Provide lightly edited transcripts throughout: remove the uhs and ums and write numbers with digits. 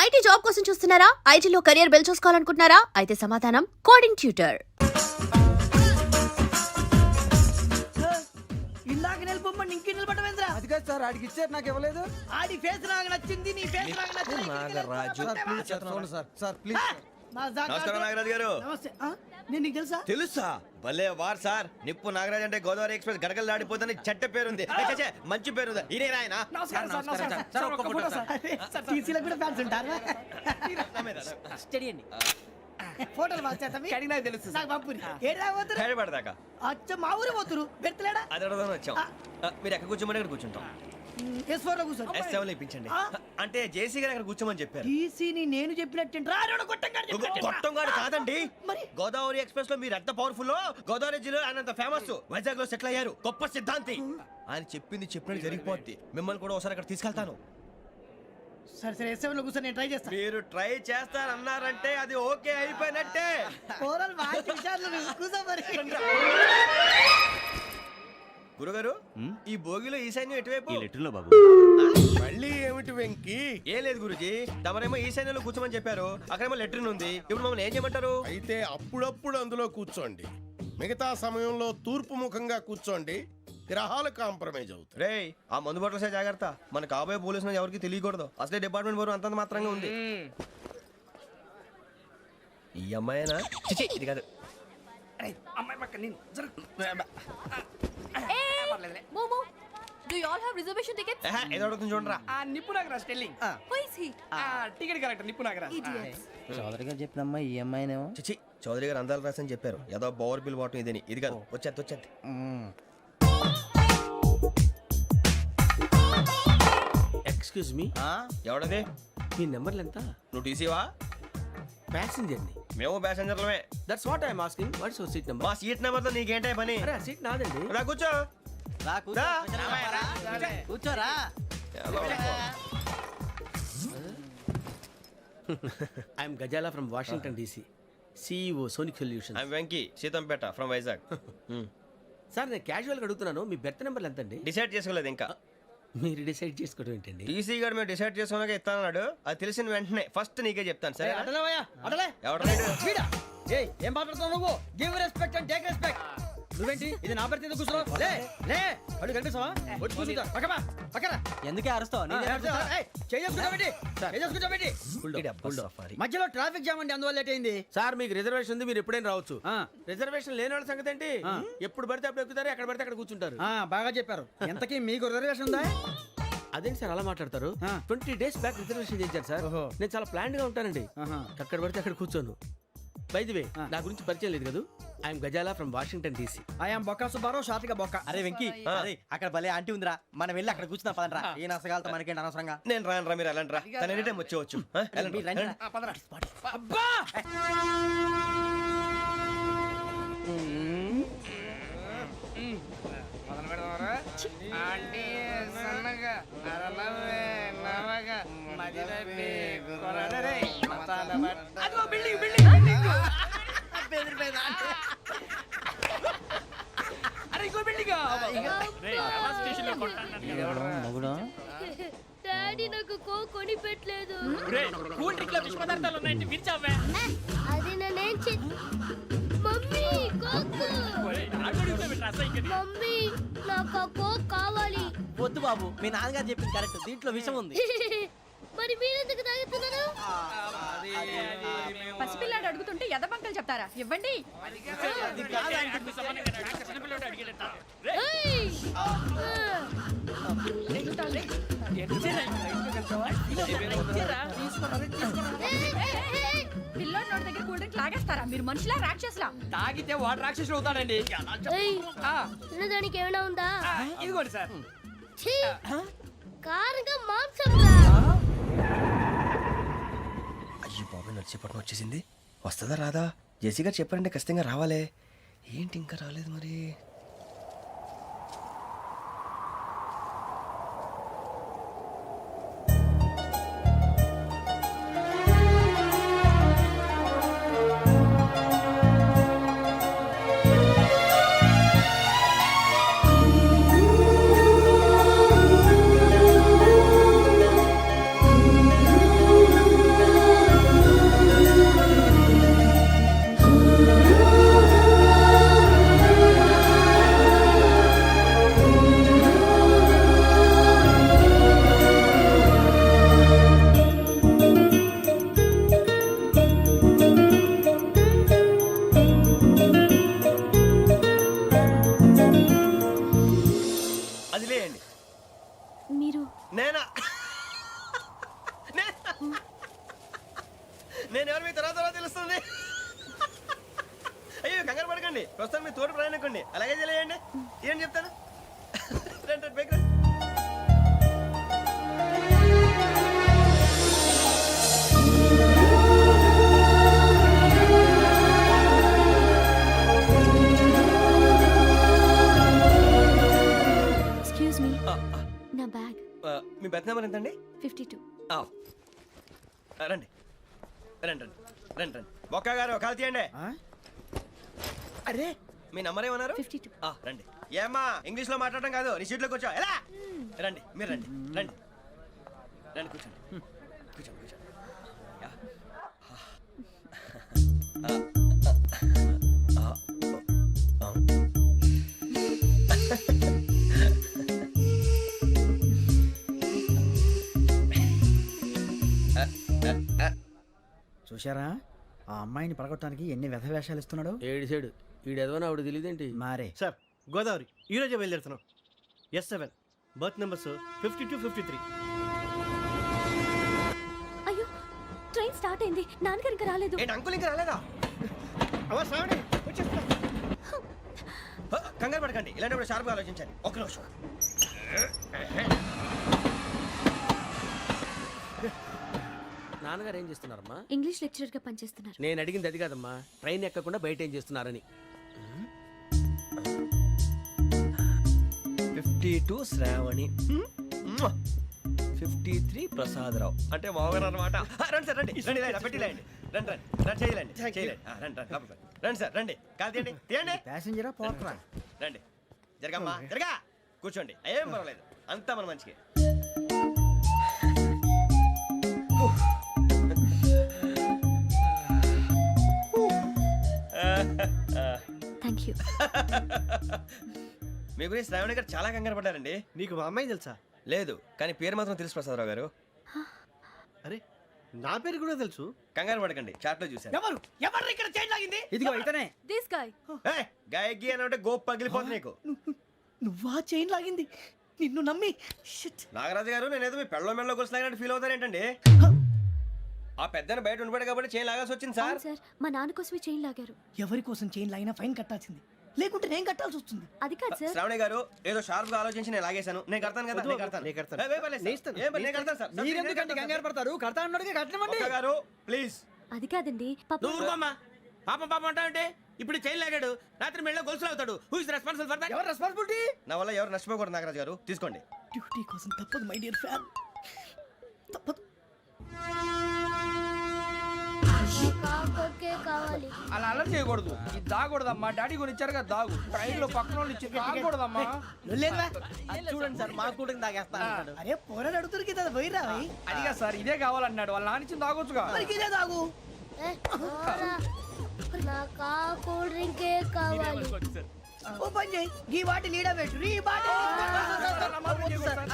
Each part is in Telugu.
ఐటీ జాబ్ కోసం చూస్తున్నారా? ఐటీలో కెరియర్ బిల్డ్ చూసుకోవాలనుకుంటున్నారా? అయితే సమాధానం కోడింగ్ ట్యూటర్. ఇందాక నిలబొమ్మని ఇంకే నిలబడమేంద్రా? అది కాదు సార్, ఆడికి ఇచ్చారు, నాకు ఇవ్వలేదు. ఆడి ఫేస్ నాకు నచ్చింది, నీ ఫేస్ నాకు నచ్చింది. నాగరాజు. సార్ ప్లీజ్ సార్, చూడండి సార్, సార్ ప్లీజ్. నమస్కారం నాగరాజు గారు. నమస్తే. నేను నీకు తెలుసా? తెలుసా? భలే వార్ సార్. నిప్పు నాగరాజ్ అంటే గోదావరి ఎక్స్ప్రెస్ గడగలు దాడిపోతుంది చెట్ట పేరుంది. మంచి పేరుంది. ఇదే ఆయన. నమస్కారం సార్, నమస్కారం సార్. ఒక్క ఫోటో సార్. సార్ టీసీలో కూడా ఫ్యాన్స్ ఉంటారా? స్టడీ అండి. ఫోటోలు మార్చేస్తాం. కడిగినా తెలుసు. నాకు పంపుని. ఏడా పోతురు? హైదరాబాద్దాకా. అచ్చ మా ఊరు పోతురు. బెర్తలేడా? అది అడగదామని వచ్చాం. మీరు ఎక్కడ కూర్చోమని అక్కడ కూర్చుంటాం. S4 లో కూర్చో. S7 లో ఇప్పించండి. అంటే జేసీ గారు అక్కడ కూర్చోమని చెప్పారు. టీసీని నేను చెప్పినట్టు గొట్టంగాడు కాదండి. మరి గోదావరి ఎక్స్ప్రెస్ లో మీరు ఎంత పవర్ఫుల్, గోదావరి జిల్లా ఆయన అంత ఫేమస్, వైజాగ్ లో సెటిల్ అయ్యారు, గొప్ప సిద్ధాంతి. ఆయన చెప్పింది చెప్పినట్టు జరిగిపోద్ది. మిమ్మల్ని కూడా ఒకసారి అక్కడ తీసుకెళ్తాను. సరే సరే S7 లో కూర్చొని నేను ట్రై చేస్తాను. మీరు ట్రై చేస్తారన్నారంటే అది ఓకే అయిపోయినట్టే. ఓవరాల్ వాటి విషయాలు కూర్చో మరి. గురుగారు, ఈ భోగిలో ఈశాన్యం ఎటువైపు? బాబు మళ్ళీ ఏమిటి వెంకీ? ఏం లేదు గురుజీ, తమరేమో ఈశాన్యంలో కూర్చోమని చెప్పారు, అక్కడేమో లెటర్ ఉంది. ఇప్పుడు మమ్మల్ని ఏం చేయమంటారు? అయితే అప్పుడప్పుడు అందులో కూర్చోండి, మిగతా సమయంలో తూర్పు ముఖంగా కూర్చోండి. గ్రహాలు కాంప్రమైజ్ అవుతాయి. రే, ఆ మందు బట్టలసే జాగ్రత్త. మన కాబోయే పోలీసులు ఎవరికి తెలియకూడదు. అసలే డిపార్ట్మెంట్ బోరు అంతంత మాత్రంగా ఉంది. ఈ అమ్మాయినా? చిచి, ఇది కాదు. అమ్మాయి పక్క నేను Momo, do you all have reservation tickets? ఏదో అడుగుతుంది చూడరా. నిప్పు Nagaraj telling. Who is he? Ticket correct నిప్పు నాగరాజ్. Idiots. చౌదరి గారు చెప్పినమ్మా ఈ అమ్మాయినేమో. చిచి, చౌదరి గారు అందాలు రాసని చెప్పారు. ఏదో బోర్ బిల్ బాటం ఇదని. ఇది కాదు. వచ్చేది. Excuse me, ఎవడది? మీ నెంబర్లు ఎంత? నువ్వు టీసీవా? ప్యాసింజర్ ని. మేము ప్యాసెంజర్లమే. That's what I'm asking. What's your seat number? మా సీట్ నెంబర్ తో నీకేంటే పని? అరే సీట్ నాదండి. రా కూర్చో. రా. కూర్చోరా. I'm Ghazala from Washington DC, CEO Sonic Solutions. I'm Venky, Seethampeta from Vizag. Sir నేను క్యాజువల్ గా అడుగుతున్నాను, మీ బెర్త్ నెంబర్లు ఎంత అండి? డిసైడ్ చేసుకోలేదు ఇంకా. మీరు డిసైడ్ చేసుకోవడం ఏంటండి? టీసీ గారు మేము డిసైడ్ చేసుకున్నాక ఇస్తానన్నాడు. అది తెలిసిన వెంటనే ఫస్ట్ నీకే చెప్తాను. సరే? అడలే ఎవడ ఏం మాట్లాడుతున్నావు నువ్వు? Give respect and take respect. నువ్వేంటి ఇది నా పరిస్థితి కూర్చున్నావు? లే లే, అడుగు కనిపిస్తావా? వచ్చి కూర్చుంటా. పక్కమా పక్కన. ఎందుకే అరుస్తావు? మధ్యలో ట్రాఫిక్ జామ్ అండి, అందువల్ల లేట్ అయింది. సార్ మీకు రిజర్వేషన్ ఉంది, మీరు ఎప్పుడైనా రావచ్చు. రిజర్వేషన్ లేని వాళ్ళ సంగతి ఏంటి? ఎప్పుడు పడితే అప్పుడు ఎక్కుతారు, ఎక్కడ పడితే అక్కడ కూర్చుంటారు. బాగా చెప్పారు. ఎంతకీ మీకు రిజర్వేషన్ ఉందా? అదేంటి సార్ అలా మాట్లాడతారు? 20 days బ్యాక్ రిజర్వేషన్ చేశారు సార్. నేను చాలా ప్లాన్డ్ గా ఉంటానండి. అక్కడ పడితే అక్కడ కూర్చోను. బై ది వే, నా గురించి పరిచయం లేదు కదా. I'm Ghazala from Washington DC. I'm Bokka Subbarao, షార్ట్గా బొక్క. అరే వెంకీ, అక్కడ భలే ఆంటీ ఉందిరా, మనం వెళ్ళి అక్కడ కూర్చున్నా పదనరా. ఏ నసగాలతో మనకేంటి అనవసరంగా. నేను రాను, మీరు ఎలాంటి రా. తన ఎనీ టైం వచ్చేవచ్చు. అబ్బా డాడీ నాకు కొని పెట్టలేదు. అది నేనేం మమ్మీ కోక్. మమ్మీ నాకు ఆ కోక్ కావాలి. వద్దు బాబు, మీ నాన్నగారు చెప్పింది కరెక్ట్, దీంట్లో విషయం ఉంది. మరి మీరెందుకు తాగుతున్నారు? పసిపిల్లాడు అడుగుతుంటే ఎదబంకలు చెప్తారా? ఇవ్వండి. ఏయ్! పిల్లోడి నోటి దగ్గర కూల్ డ్రింక్ లాగేస్తారా? మీరు మనుషులా రాక్షసులా? తాగితే వాడు రాక్షసుడు అవుతాడండి. ఏయ్! తినడానికి ఏమైనా ఉందా? ఇదిగోండి సార్. ఛీ! కారంగా మాంసం రా. అయ్యో బాబాయ్, నడిచేపట్నం వచ్చేసింది. వస్తుందా రాదా? జేసీ గారు చెప్పారంటే ఖచ్చితంగా రావాలే. ఏంటి ఇంకా రాలేదు మరి? నేను ఎవరు మీ తర్వాత తెలుస్తుంది. అయ్యో కంగారు పడకండి, ప్రస్తుతం మీ తోటి ప్రయాణకండి. అలాగే తెలియండి, ఏం చెప్తాను. రండి రండి, బైక్ రండి. ఎక్స్క్యూజ్ మీ, నా బ్యాగ్ మీ బెత్ నెంబర్ ఎంతండి? 52. రండి రండి రండి రండి రండి. బొక్క గారు కాల్ తీయండి. అరే మీ నంబర్ ఏమన్నారు? 52. రండి. ఏమ్మా ఇంగ్లీష్ లో మాట్లాడడం కాదు, నీ సీట్లో కూర్చో. ఎలా రండి, మీరు రండి రండి రండి, కూర్చోండి కూర్చోండి కూర్చోండి. యా. చూశారా ఆ అమ్మాయిని పడగొట్టడానికి ఎన్ని వ్యధ వేషాలు ఇస్తున్నాడు. ఏడు సైడు ఈడు ఎదవని ఆవిడ తెలియదేంటి? మారే సార్ గోదావరి ఈ రోజే బయలుదేరుతున్నాం. S7 berth numbers 52, 53. అయ్యో, ట్రైన్ స్టార్ట్ అయింది. నాన్నగారు ఇంకా రాలేదు. ఏంటి అంకుల్ ఇంకా రాలేదా? కంగారు పడకండి, ఇలాంటప్పుడు షార్ప్గా ఆలోచించండి. ఒక్క నిమిషం. నాన్నగారు ఏం చేస్తున్నారమ్మా? ఇంగ్లీష్ లెక్చరర్ గా పనిచేస్తున్నారు. నేను అడిగింది అది కాదమ్మా, ట్రైన్ ఎక్కకుండా బయట ఏం చేస్తున్నారని. 52 శ్రావణి, 53 ప్రసాదరావు అంటే మామగారు అనమాట. రండి సార్ రండి రండి, ఇలా పెట్టి లేండి. రండి రండి రండి, చేయలేండి చేయలేండి. రండి రండి లోపలికి రండి సార్, రండి కాదు తీయండి తీయండి. ప్యాసింజరా పోట్రా. రండి జరగమ్మా జరగా, కూర్చోండి. ఏం పర్వాలేదు, అంతా మన మంచికి. Thank you. మీ గురించి శ్రావణి గారు చాలా కంగారు పడ్డారండి. నీకు మా అమ్మాయి తెలుసా? లేదు, కానీ పేరు మాత్రం తెలుసు ప్రసాదరావు గారు. అరే నా పేరు కూడా తెలుసు. కంగారు పడకండి, చాట్ లో చూశాను. ఎవరు ఎవరు ఇక్కడ చైన్ లాగింది? ఇదిగో ఇతనే. This guy. గాయకి అని అంటే గోప్ పగిలిపోతుంది నీకు. నువ్వా చైన్ లాగింది? నిన్ను నమ్మి షిట్. నాగరాజు గారు, నేనేదో మీ పెళ్ళ మెళ్ళ గురిసిలాగినట్టు ఫీల్ అవుతారు ఏంటండి? ఆ పెద్దని బయట ఉండిపోయాడు కాబట్టి చేయి లాగాల్సి వచ్చింది సార్. సార్, మా నాన్న కోసమే చైన్ లాగారు. ఎవరి కోసం చైన్ లాగినా ఫైన్ కట్టాల్సింది, లేకుంటే నేను కట్టాల్సి వస్తుంది. అది కాదు సార్. శ్రావణి గారు ఏదో షార్ప్ గా ఆలోచించి నేను లాగేశాను. నేను కడతాను కదా, నేను కడతాను. నేను కడతాను. ఏ, పర్లేదు సార్. ఏం పర్లేదు, నేను కడతాను సార్. మీరెందుకంటే కంగారు పడతారు? కడతా అన్నాడుగా కట్టమండి. ఒక్క గారు ప్లీజ్. అది కాదండి, నువ్వు ఊరుకోమ్మా. పాపం పాపం అంటావంటే ఇప్పుడు చైన్ లాగాడు, రాత్రి మెళ్ళ గొలుసులు అవుతాడు. Who is responsible for that? ఎవరు రెస్పాన్సిబిలిటీ? నా వల్ల ఎవరు నష్టపోకూడదు నాగరాజు గారు, తీసుకోండి. డ్యూటీ కోసం తప్పదు మై డియర్ ఫ్యాన్, తప్పదు. కాకొక్కే కావాలి. అలా అలర్ చేయకూడదు. ఇది దాగకూడదమ్మా. డాడీ కొని ఇచ్చారు కదా దాగు. ట్రైన్ లో పక్కన వాళ్ళు ఇచ్చి దాగకూడదమ్మా. లేదురా. చూడండి సార్, మా కూడా తాగేస్తా అంటాడు. అరే పోరాడు అడుగుతారు కదా, పోయిరా భయ్. అదిగా సార్, ఇదే కావాలన్నాడు. వాళ్ళ నాన్న ఇచ్చింది తాగొచ్చుగా. మరి ఇదే తాగు. పోరా. నాకు ఆ కూల్ డ్రింకే కావాలి. ఓ పని చేయి, ఈ బాటి లీడ పెట్టు. ఈ బాటి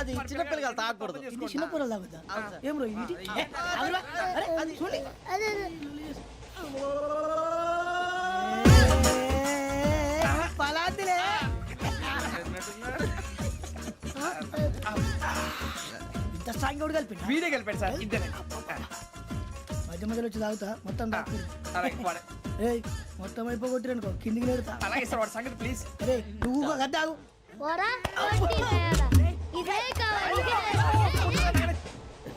అది చిన్నపిల్లలు తాగకూడదు. ఇది చిన్న పొరలు తాగుతా. ఏం రో ఇది? ఆగురా. అరే అది చూడండి. అదే పలాతిలే. ఇంత స్ట్రాంగ్ కూడా కలిపి వీడే గెలిపాడు సార్, ఇద్దరే. మధ్య మధ్యలో వచ్చి తాగుతా, మొత్తం తాగు. అలాగే వాడు- ఏయ్ మొత్తం అయిపోగొట్టిరనుకో కిందికి నేడుతా. అలాగే సార్, వాడు సంగతి ప్లీజ్. అరే నువ్వు గద్దాగు. పోరా. వడ్డీ తయారా. ఇదే కావాలి.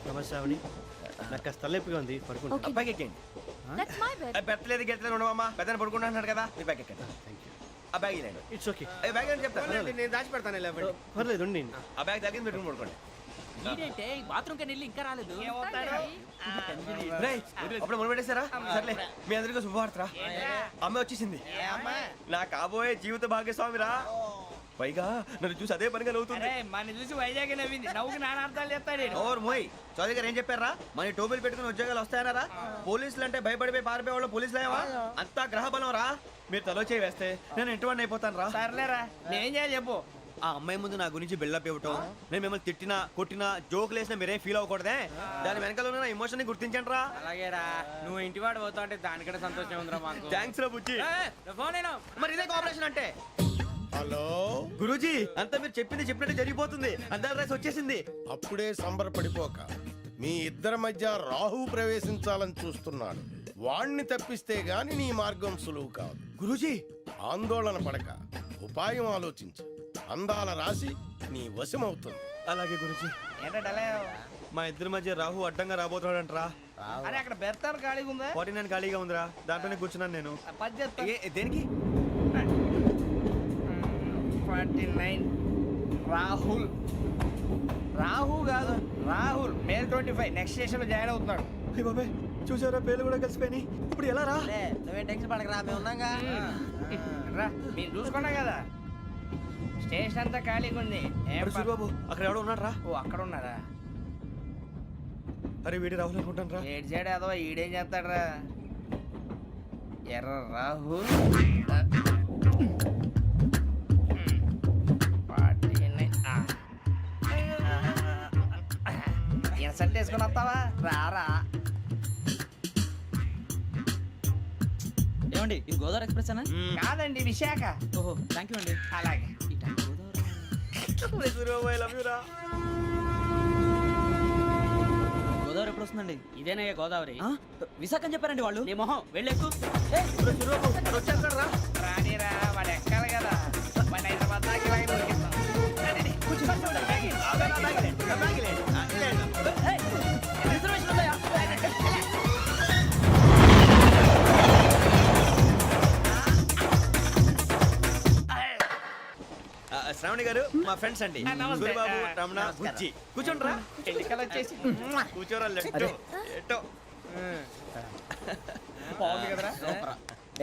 నమస్తే శ్రావణి, నాకు కాస్త తలెప్పిగా ఉంది, పడుకుంటా. ఓకే, బ్యాగ్ ఎక్కండి. That's my bed. పెట్టలేదు గెట్టలేదు ఉండవమ్మా. పెద్దని పడుకుంటున్నాడు కదా, మీ బ్యాగ్ ఎక్కండి. ఆ బ్యాగ్ ఇలాండి. It's okay. బ్యాగ్ అని చెప్తాను. నేను దాచి పెడతాను. పర్లేదు ఉండి. ఆ బ్యాగ్ తగ్గింది పెట్టుకుని పడుకోండి. రేయ్, అప్పుడు మొదలు పెట్టేశారా? సర్లే, మీ అందరికీ శుభవార్తరా. అమ్మ వచ్చేసింది. నా కాబోయే జీవిత భాగ్యస్వామిరా. పైగా నన్ను చూసి అదే పనిగా నవ్వుతుంది. మన చూసి వైజాగ్ నవ్వింది. నవ్వుకి నాన్న అర్థాలు చెప్తాడు. ఓర్ మోయ్, చౌదరి గారు ఏం చెప్పారా? మన టోబీలు పెట్టుకుని ఉద్యోగాలు వస్తాయనరా? పోలీసులు అంటే భయపడిపోయి పారిపోయే వాళ్ళు పోలీసులు ఏవా? అంతా గ్రహ బలం రా. మీరు తలో చేయి వేస్తే నేను ఇంటివాడిని అయిపోతాను రా. సర్లేరా, నేనేం చేయాలి చెప్పు. ఆ అమ్మాయి ముందు నా గురించి బిల్డప్ ఇవ్వటం, నేను మిమ్మల్ని తిట్టినా కొట్టినా జోకులు వేసినా మీరేం ఫీల్ అవ్వకూడదే. దాని వెనకాల ఉన్న ఎమోషన్ ని గుర్తించండి రా. అలాగేరా, నువ్వు ఇంటివాడు పోతా అంటే దానికంటే సంతోషం ఉందిరా మాకు. థ్యాంక్స్ రా బుజ్జి. ఫోన్ అయినా మరి ఇదే కోఆపరేషన్ అంటే. హలో గురూజీ, అంతా మీరు చెప్పింది చెప్పినట్టు జరిగిపోతుంది. అందరి రైస్ వచ్చేసింది. అప్పుడే సంబరపడిపోక మీ ఇద్దరి మధ్య రాహు ప్రవేశించాలని చూస్తున్నాడు. వాణ్ణి తప్పిస్తే గాని నీ మార్గం సులువు కాదు. గురూజీ ఆందోళన పడక ఉపాయం ఆలోచించు. అందాల రాశి నీ వశమవుతుంది. అలాగే గురూజీ. ఏంటంటే మా ఇద్దరి మధ్య రాహు అడ్డంగా రాబోతున్నాడంట్రా. అరే అక్కడ బెర్తాను ఖాళీగా ఉందా 49 ఖాళీగా ఉందిరా, దాంట్లోనే కూర్చున్నాను నేను. పది చేస్తా. దేనికి? 49 రాహుల్. రాహు కాదు రాహుల్. మే 25 నెక్స్ట్ స్టేషన్ లో జాయిన్ అవుతున్నాడు. అయ్య బాబాయ్, చూసారా పేర్లు కూడా కలిసిపోయినాయి. ఇప్పుడు ఎలా రా? నువ్వేం టెన్షన్ పడకరా, మేము ఉన్నాగా. రా మీరు చూసుకున్నా కదా స్టేషన్ అంతా ఖాళీగా ఉంది. ఏం అరే సూరిబాబు, అక్కడ ఎవడో ఉన్నాడు రా. ఓ అక్కడ ఉన్నారా? అరే వీడి రాహుల్ అనుకుంటాను రా. ఏడు సైడ్ ఏదో ఈడేం చేస్తాడరా? ఎర్ర రాహుల్. ఇన్సల్ట్ వేసుకుని వస్తావా? రారా. ఏమండి ఇది గోదావరి ఎక్స్ప్రెస్ అనా? కాదండి విశాఖ. ఓహో థ్యాంక్ యూ అండి. అలాగే. సూరిబాబు, I love you రా. గోదావరి ఎప్పుడు వస్తుందండి? ఇదేనయ్య గోదావరి. విశాఖ అని చెప్పారండి వాళ్ళు. నీ మొహం వెళ్ళెక్కు. సూరిబాబు, అక్కడ వచ్చేస్తాడు రా. రానిరా వాడు ఎక్కాలి కదా. వాడిని హైదరాబాద్ దాకా ఇలాగే దొరికిస్తాం. రిజర్వేషన్ ఉందయ్యా. శ్రావణి గారు మా ఫ్రెండ్స్ అండి. నమస్తే. సూరిబాబు, రమణ, బుజ్జి. కూర్చోండి రా. ఎన్నికలు వచ్చేసి కూర్చోరా. లెట్టో ఎట్టో. బాగుంది కదరా?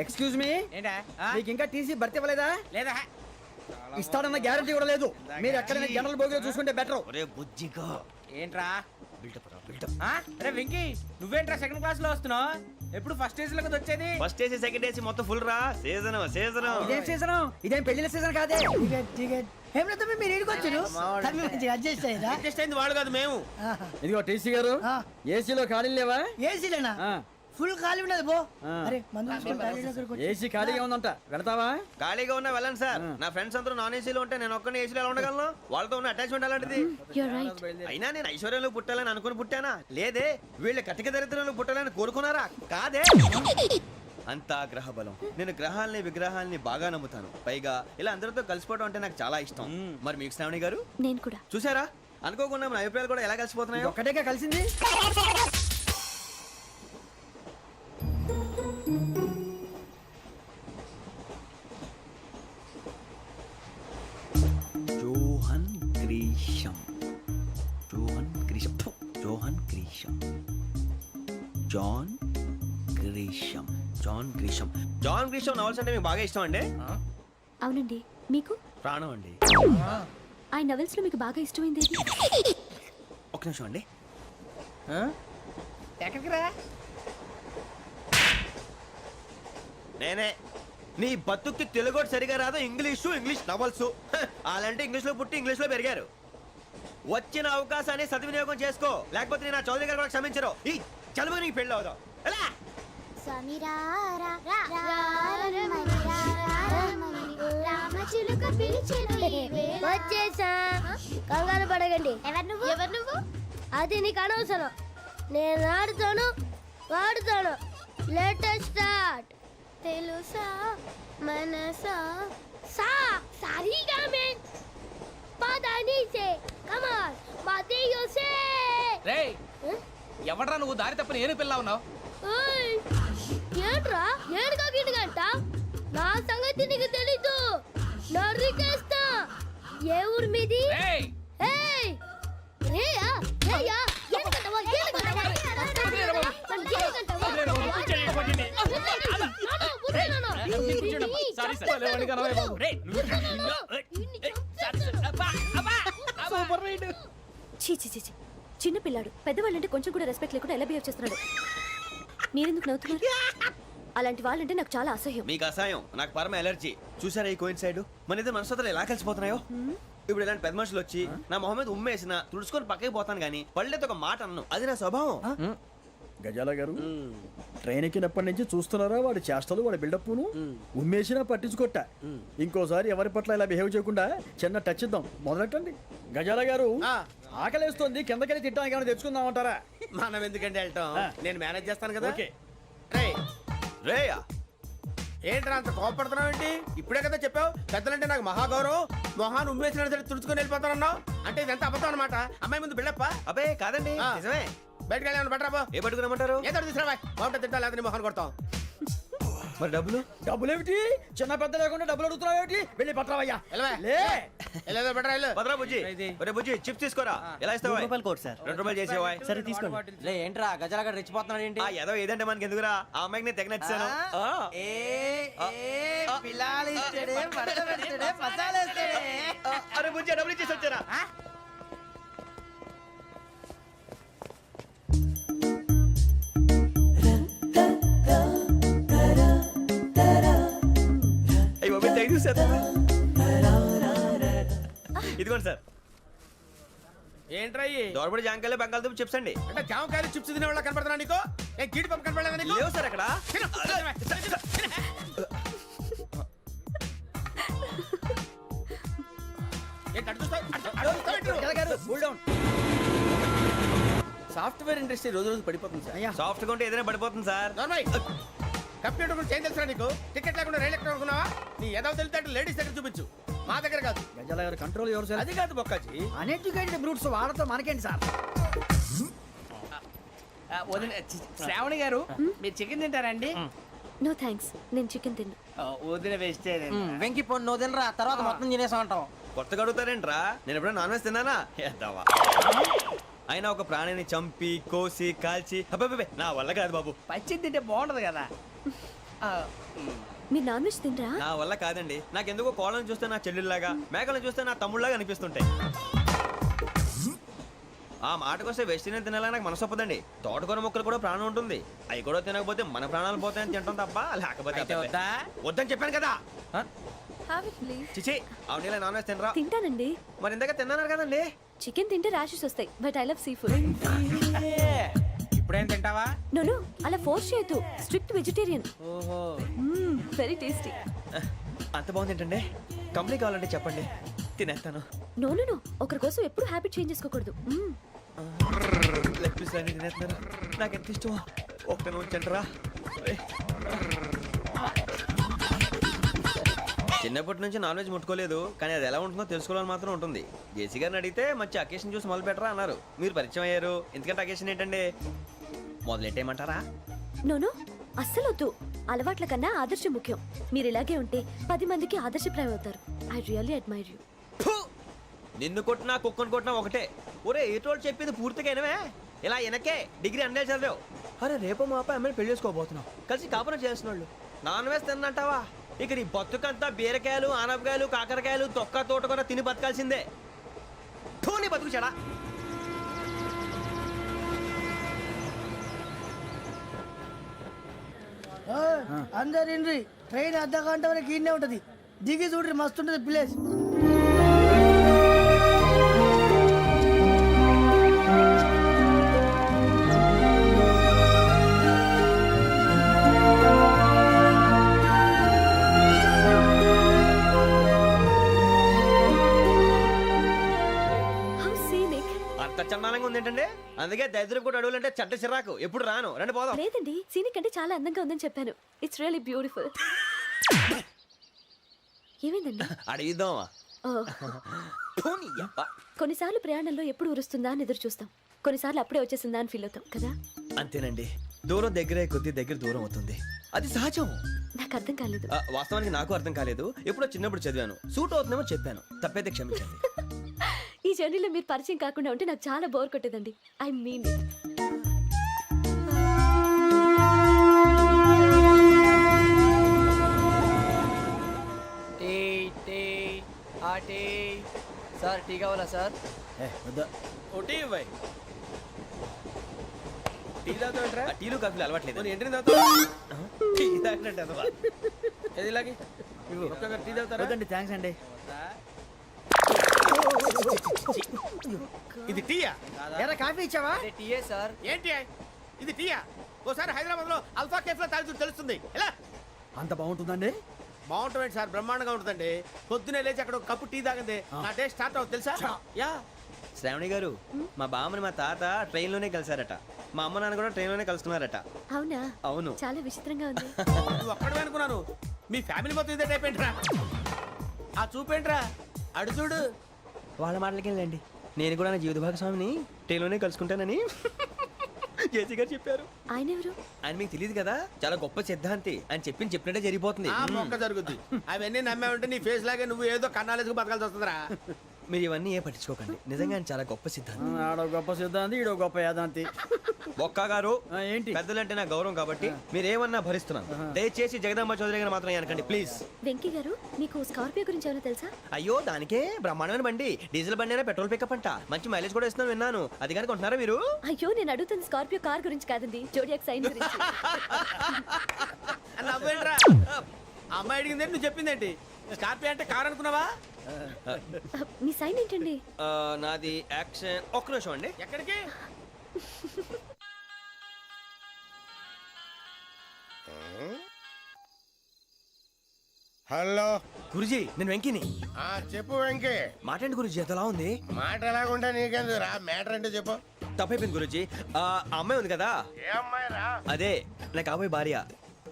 ఎక్స్క్యూజ్ మీ, ఏంటా? మీకు ఇంకా టీసీ భర్తీ ఇవ్వలేదా? లేదా ఇస్తాడన్న గ్యారంటీ కూడా లేదు. మీరు ఎక్కడైనా జనరల్ బోగిలో చూసుకుంటే బెటర్. ఒరే బుజ్జిగా. ఏంట్రా? బిల్డప్ రా, బిల్డప్. అరే వెంకీ నువ్వేంట్రా సెకండ్ క్లాస్ లో వస్తున్నావు? ఎప్పుడు ఫస్ట్ ఏజ్ లో కదా వచ్చేది? ఫస్ట్ ఏసీ సెకండ్ ఏసీ మొత్తం ఫుల్ రా. Season season. ఇదేం సీజన్? ఇదేం పెళ్లిన సీజన్ కాదే. మీరు ఇడికొచ్చారు అడ్జస్ట్ అయ్యారా? అడ్జస్ట్ అయింది వాడు కాదు, మేము. ఇదిగో టీసీ గారు, ఏసీలో ఖాళీ లేవా? ఏసీలేనా? ఫుల్ ఖాళీ ఉన్నది బో. అరే మందు ఏసీ ఖాళీగా ఉందంట, వెళతావా? ఖాళీగా ఉన్నా వెళ్ళండి సార్. నా ఫ్రెండ్స్ అందరూ నాన్ ఏసీలో ఉంటే నేను ఒక్కనే ఏసీలో ఎలా ఉండగలను? వాళ్ళతో ఉన్న అటాచ్మెంట్ అలాంటిది. అయినా నేను ఐశ్వర్యంలో పుట్టాలని అనుకుని పుట్టానా? లేదే. వీళ్ళు కటిక దరిద్రంలో పుట్టాలని కోరుకున్నారా? కాదే. అంతా గ్రహ బలం. నేను గ్రహాలని విగ్రహాలని బాగా నమ్ముతాను. పైగా ఇలా అందరితో కలిసిపోవడం అంటే నాకు చాలా ఇష్టం. మరి మీకు శ్రావణి గారు? నేను కూడా. చూసారా, అనుకోకుండా మన అభిప్రాయాలు కూడా ఎలా కలిసిపోతున్నాయి. ఒక్కటేగా కలిసింది. Johan Grisham. Johan Grisham. Johan Grisham. John Grisham. John Grisham. John Grisham novels అంటే మీకు బాగా ఇష్టం అండి? అవునండి. మీకు? ప్రాణం అండి. ఆ నవెల్స్ లో మీకు బాగా ఇష్టమైంది ఏది? ఒక్క నిమిషం అండి. ఎక్కడికి రా? నేనే. నీ బతుక్కి తెలుగు సరిగా రాదు, ఇంగ్లీష్ నవల్స్. అలాంటి ఇంగ్లీష్ లో పుట్టి ఇంగ్లీష్ లో పెరిగారు. వచ్చిన అవకాశాన్ని సద్వినియోగం చేసుకో, లేకపోతే నేను నా చౌదరి గారు కూడా క్షమించరు. ఈ చదువు నీకు పెళ్ళి అవుదాం. ఎలా? వచ్చేసా. కంగారు పడకండి. ఎవరు నువ్వు? అది నీకు అనవసరం. నేను ఆడుతాను, వాడుతాను. Latest start. తెలుసా మనసా సా సారీగా మెన్ పదని సే కమాన్ మాదేయో సే. రేయ్ ఎవడ్రా నువ్వు? దారి తప్పని ఏను పిల్ల ఉన్నావు? ఓయ్ ఏంట్రా ఏడుగా గిడుగంట? నా సంగతి నీకు తెలీదు. నరికేస్తా. ఏ ఊరు మీది? రేయ్ ఏయ్ రేయా రేయా ఎందుకంటవా? చీ చీ చీ చీ. చిన్న పిల్లాడు. పెద్దవాళ్ళంటే కొంచెం కూడా రెస్పెక్ట్ లేకుండా ఎలా బిహేవ్ చేస్తున్నాడు. మీరెందుకు నవ్వుతున్నారు? అలాంటి వాళ్ళంటే నాకు చాలా అసహ్యం. మీకు అసహాయం, నాకు పరమ ఎలర్జీ. చూసారా ఈ కోయిన్సైడ్? మన ఇద్దరు మనసులో ఎలా కలిసిపోతున్నాయో. ఇప్పుడు ఇలాంటి పెద్ద మనుషులు వచ్చి నా మొహం మీద ఉమ్మేసిన తుడుచుకొని పక్కకి పోతాను కానీ పళ్ళేతో ఒక మాట అన్ను. అది నా స్వభావం. గజాల గారు, ట్రైన్ ఎక్కినప్పటి నుంచి చూస్తున్నారా వాడి చేష్టలు, వాడి బిల్డప్ను? ఉమ్మేసినా పట్టించుకోట. ఇంకోసారి ఎవరి పట్ల ఇలా బిహేవ్ చేయకుండా చిన్న టచ్ ఇద్దాం. మొదలెట్టండి. గజాల గారు, ఆకలేస్తుంది కిందకెళ్ళి తిట్టడానికి ఏమైనా తెచ్చుకుందామంటారా? మనం ఎందుకంటే వెళ్ళటం, నేను మేనేజ్ చేస్తాను కదా. ఓకే. రేయ్, రేయా ఏంట్రా అంత కోపడుతున్నావు ఏంటి? ఇప్పుడే కదా చెప్పావు పెద్దలంటే నాకు మహాగౌరవం, మొహాన్ని ఉమ్మేసిన సరే తుడుచుకొని వెళ్ళిపోతానన్నావు. అంటే ఇదంతా అబద్ధం అనమాట. అమ్మాయి ముందు బిళ్ళప్ప. అబ్బే కాదండి ఆ. నిజమే. బయటకు వెళ్ళాను బట్రాబో. ఏ పట్టుకురమ్మంటారు? ఏదో తీసుకురా బాగుంటుంది తింటా లేదా నీ మొహాన్ని కొడతాం. మరి డబ్బులు? డబ్బులేమిటి? చిన్న పెద్ద లేకుండా డబ్బులు అడుగుతున్నావు ఏమిటి? వెళ్ళి పట్టరావయ్యా. వెళ్ళవా? లే. వెళ్ళేదో బట్రా వెళ్ళు. భద్రా బుజ్జి ఒరే బుజ్జి చిప్స్ తీసుకోరా. ఎలా ఇస్తావా? Court sir. 2 రూపాయలు చేసేవా? సరే తీసుకోండి. లే ఏంట్రా గజాలగడ రెచ్చిపోతున్నాడు ఏంటి? ఆ ఏదో ఏదంటే మనకి ఎందుకురా, ఆ అమ్మాయికి నేను తెగ నచ్చాను. అరే బుజ్జి డబ్బులు ఇచ్చేసి వచ్చారా? అయ్యి బాబు థ్యాంక్ యూ సార్. ఇదిగోండి సార్. ఏంట్రా ఇయ్యి? దోరబడి జాంకాయలు బంగాళదుంప చిప్స్ అండి. అంటే జామకాయలు చిప్స్ తినే వాళ్ళ కనపడుతున్నా నీకు? నేను జీడి పంపు కనపడలేదా నీకు? లేవు సార్ అక్కడ. తిను, తిను, తిను. ఏంటి అటు చూస్తావు? అటు చూస్తావు ఏంటి నువ్వు? సాఫ్ట్వేర్ ఇండస్ట్రీ రోజు రోజు పడిపోతుంది సార్. సాఫ్ట్ గా ఉంటే ఏదైనా పడిపోతుంది సార్. నార్మల్ కంప్యూటర్ గురించి ఏం తెలుసా నీకు? టికెట్ లేకుండా రైలు ఎక్కడ అనుకున్నావా? నీ ఏదో తెలితే లేడీస్ దగ్గర చూపించు, మా దగ్గర కాదు. గజాల గారు కంట్రోల్ ఎవరు సార్? అది కాదు బొక్కాజీ. అన్ఎడ్యుకేటెడ్ బ్రూట్స్ వాడతో మనకేంటి సార్? శ్రావణి గారు మీరు చికెన్ తింటారండి? నో థ్యాంక్స్, నేను చికెన్ తిన్నా. వదిన వేస్తే వెంకి పొన్ను నువ్వు తినరా, తర్వాత మొత్తం తినేసా ఉంటాం. కొత్తగా అడుగుతారేంట్రా? నేను ఎప్పుడైనా నాన్ వెజ్ తిన్నానా? ఎద్దావా. అయినా ఒక ప్రాణిని చంపి కోసి కాల్చి అబ్బబ్బబ్బే, నా వల్ల కాదు బాబు. పచ్చి తింటే బాగుంటది కదా. మీరు నాన్ వెజ్ తినరా? నా వల్ల కాదండి. నాకెందుకో కోళ్ళని చూస్తే నా చెల్లెళ్ళలాగా, మేకలను చూస్తే నా తమ్ముళ్ళలాగా అనిపిస్తుంటాయి. ఆ మాటకొస్తే వెస్టిరియన్ తినాలని నాకు మనసు ఒప్పదండి. తోటకూర మొక్కలు కూడా ప్రాణం ఉంటుంది. అవి కూడా తినకపోతే మన ప్రాణాలు పోతాయని తింటాం తప్ప లేకపోతే అయితే వద్దా? వద్దని చెప్పాను కదా. Have it, please. చిచి అవునీ నాన్ వెజ్ తినరా? తింటానండి. మరి ఇందాక తిన్నాను కదండి. చికెన్ తింటే ర్యాషెస్ వస్తాయి, but I love sea food. ఇప్పుడేం తింటావా? నో అలా ఫోర్స్ చేయొద్దు. Strict vegetarian. ఓహో, వెరీ టేస్టీ. అంత బాగుంది ఏంటండి? కంప్లీట్ కావాలంటే చెప్పండి, తినేస్తాను. నో ఒకరి కోసం ఎప్పుడు హ్యాబిట్ చేంజ్ చేసుకోకూడదు. లెగ్ పీస్ అన్ని తినేస్తున్నారు. నాకు ఎంత ఇష్టం. ఒకటే ఉంచండిరా. చిన్నప్పటి నుంచి నాన్ వెజ్ ముట్టుకోలేదు, కానీ అది ఎలా ఉంటుందో తెలుసుకోవాలని మాత్రం ఉంటుంది. జేసీ గారిని అడిగితే మంచి అకేషన్ చూసి మొదలు పెట్టరా అన్నారు. మీరు పరిచయం అయ్యారు, ఎందుకంటే అకేషన్ ఏంటండి? మొదలెట్టేయమంటారా? నో అస్సలు వద్దు. అలవాట్ల కన్నా ఆదర్శం ముఖ్యం. మీరు ఇలాగే ఉంటే 10 మందికి ఆదర్శప్రాయం అవుతారు. I really admire you. నిన్ను కొట్టినా కుక్కను కొట్టినా ఒకటే. ఒరే ఏటోళ్ళు చెప్పింది పూర్తిగా వినవే. ఇలా వెనకే డిగ్రీ అన్నే చదివావు. అరే రేపు మా అబ్బాయి అమ్మాయిని పెళ్లి చేసుకోబోతున్నావు, కలిసి కాపురం చేసిన వాళ్ళు నాన్ వెజ్ తిన్నంటావా? ఇక నీ బతుకంతా బీరకాయలు ఆనపకాయలు కాకరకాయలు తొక్క తోట కూడా తిని బతకాల్సిందే. నీ బతుకు చెడా. అందరు ఇండ్రి ట్రైన్ అర్ధ గంట వరకు ఇన్నే ఉంటది. దిగి చూడ్రి, మస్తు ఉంటది ప్లేస్. How scenic. అంత చందానంగా ఉంది ఏంటంటే? అందుకే దరిద్రం కూడా అడవులంటే చెడ్డ చిరాకు. ఎప్పుడు రాను, రండి పోదాం. లేదండి, సీనిక్ అంటే చాలా అందంగా ఉందని చెప్పాను. It's really beautiful. ఏమైందండి? అడిగిద్దామా? కొన్నిసార్లు ప్రయాణంలో ఎప్పుడు ఉరుస్తుందా అని ఎదురు చూస్తాం, కొన్నిసార్లు అప్పుడే వచ్చేసిందా అని ఫీల్ అవుతాం కదా. అంతేనండి, దూరం దగ్గరే కొద్ది దగ్గర దూరం అవుతుంది. అది సహజం. నాకు అర్థం కాలేదు. వాస్తవానికి నాకు అర్థం కాలేదు. ఎప్పుడో చిన్నప్పుడు చదివాను, సూట్ అవుతుందేమో చెప్పాను, తప్పైతే క్షమించండి. ఈ జర్నీలో మీరు పరిచయం కాకుండా ఉంటే నాకు చాలా బోర్ కొట్టేదండి. I mean it. Sir tea కావాలా సార్? ఒకటి ఇవ్వాయి. టీ తాగుతావేంట్రా? టీలు కాఫీలు అలవాట్లేదు. ఎంట్రీ తాగుతావా? టీ తాగినట్టు అదవా. ఏది ఇలాగే ఒక్కొక్కరు టీ తాగుతారా? థ్యాంక్స్ అండి. ఇది టీయా? ఎరా కాఫీ ఇచ్చావా? టీయే సార్. ఏంటి ఇది టీయా? ఓసారి హైదరాబాద్ లో అల్ఫా కేఫ్ లో తాగుతూ తెలుస్తుంది. ఎలా అంత బాగుంటుందండి? బాగుంటుంది సార్, బ్రహ్మాండంగా ఉంటుందండి. పొద్దునే లేచి అక్కడ ఒక కప్పు టీ తాగింది నా డే స్టార్ట్ అవుతుంది తెలుసా? యా శ్రావణి గారు మా బామ్మని మా తాత ట్రైన్ లోనే కలిసారట, మా అమ్మ నాన్న కూడా ట్రైన్ లోనే కలుసుకున్నారట. అవునా? అవును. చాలా విచిత్రంగా ఉంది. నువ్వు ఒక్కడే అనుకున్నాను, మీ ఫ్యామిలీ మొత్తం ఇదే టైప్ ఏంట్రా? ఆ చూపేంట్రా, అడు చూడు. వాళ్ళ మాటలకి వెళ్ళండి, నేను కూడా నా జీవిత భాగస్వామిని ట్రైన్ లోనే కలుసుకుంటానని జేసీ గారు చెప్పారు. ఆయన ఎవరు? ఆయన మీకు తెలియదు కదా, చాలా గొప్ప సిద్ధాంతి అని చెప్పినట్టే జరిగిపోతుంది. ఆ మొక్క జరుగుద్ది. అవన్నీ నమ్మే ఉంటే నీ ఫేస్ లాగే నువ్వు ఏదో కన్నాలేసుకు బతకాల్సి వస్తుందిరా. మీరు ఇవన్నీ ఏ పట్టించుకోకండి, నిజంగా ఆయన చాలా గొప్ప సిద్ధాంతి. ఆడో గొప్ప సిద్ధాంతి, ఈడో గొప్ప యాదాంతి. ఒక్క గారు ఏంటి? పెద్దలంటే నా గౌరవం కాబట్టి మీరేమన్నా భరిస్తున్నాను. దయచేసి జగదాంబ చౌదరి గారు మాత్రం అనకండి ప్లీజ్. వెంకీ గారు, మీకు స్కార్పియో గురించి ఏమైనా తెలుసా? అయ్యో దానికే బ్రహ్మాండమైన బండి, డీజిల్ బండి అయినా పెట్రోల్ పికప్ అంట, మంచి మైలేజ్ కూడా ఇస్తున్నాను విన్నాను. అది కానీ కొంటున్నారా మీరు? అయ్యో, నేను అడుగుతుంది స్కార్పియో కార్ గురించి కాదండి, జోడియాక్ సైన్ గురించి. నవ్వేంట్రా? అమ్మాయి అడిగింది నువ్వు చెప్పిందేంటి? స్కార్పియో అంటే కారు అనుకున్నావా? మీ సైన్ ఏంటండి? నాది యాక్షన్. ఒక్క నిమిషం అండి. ఎక్కడికి? హలో గురుజీ నేను వెంకిని. చెప్పు వెంకీ. మాటండి గురుజీ, ఎంతలా ఉంది? మాట ఎలాగుంటా నీకెందుకు రా, మ్యాటర్ అంటే చెప్పు. తప్పైపోయింది గురుజీ. ఆ అమ్మాయి ఉంది కదా, ఏ అమ్మాయి రా? అదే నా కాబోయే భార్య.